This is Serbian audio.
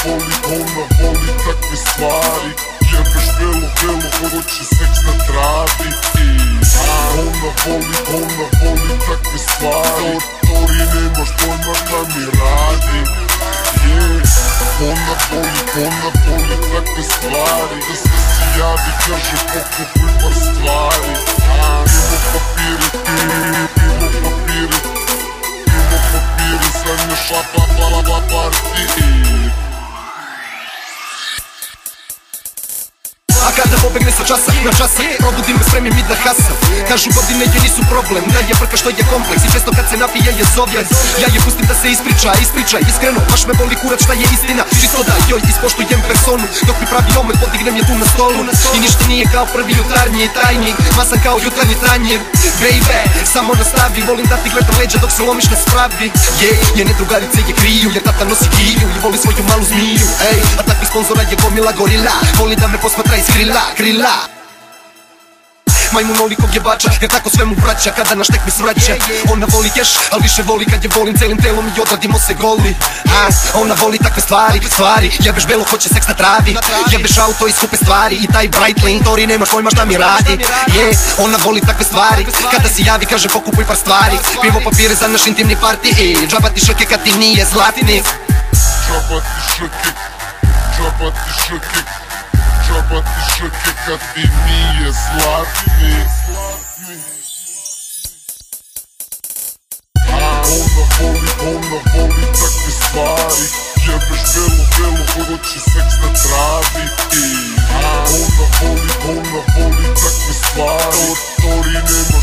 Ona voli takve stvari, jebeš belo, hoće seks na travi. Ona voli takve stvari, tori nemaš pojma šta mi radi. Ona voli takve stvari, da se si javi, kaže pokupuj par stvari. Pimo papiri, zadnja šapa, party. A kada pobegne sa časa na časa, probudim me, spremim i da hasam. Kažu godine je nisu problem, da je frka što je kompleks. I često kad se napije je zovem, ja je pustim da se ispriča iskreno, baš me boli kurac šta je istina. Čisto da joj ispoštujem personu, dok mi pravi omet podignem je tu na stolu. I ništa nije kao prvi jutarnji tajnik, masan kao jutarnji tanjir. Baby, samo nastavi, volim da ti gledam leđa dok se lomiš na spravi. Njene drugarice je kriju, jer tata nosi giju i voli svoju malu zmiju. A takvih sponzora je gomila gorila, voli da me posmatra iz krila. Majmun olikog jebača, jer tako sve mu vraća kada naš tek mi svraća. Ona voli keš, al više voli kad je volim celim telom i odradimo se goli. Ona voli takve stvari, jebeš belo, hoće seks na travi. Jebeš auto i skupe stvari i taj Breitling, tori nemaš pojma šta mi radi. Ona voli takve stvari, kada se javi kaže pokupuj par stvari. Pivo, papire za naš intimni party, džaba ti šrke kad ti nije zlatni. Džaba ti šrke kad ti nije zlatni. Ona voli takve stvari, jebeš belo, hoće seks na travi. Ona voli takve stvari, tori nemaš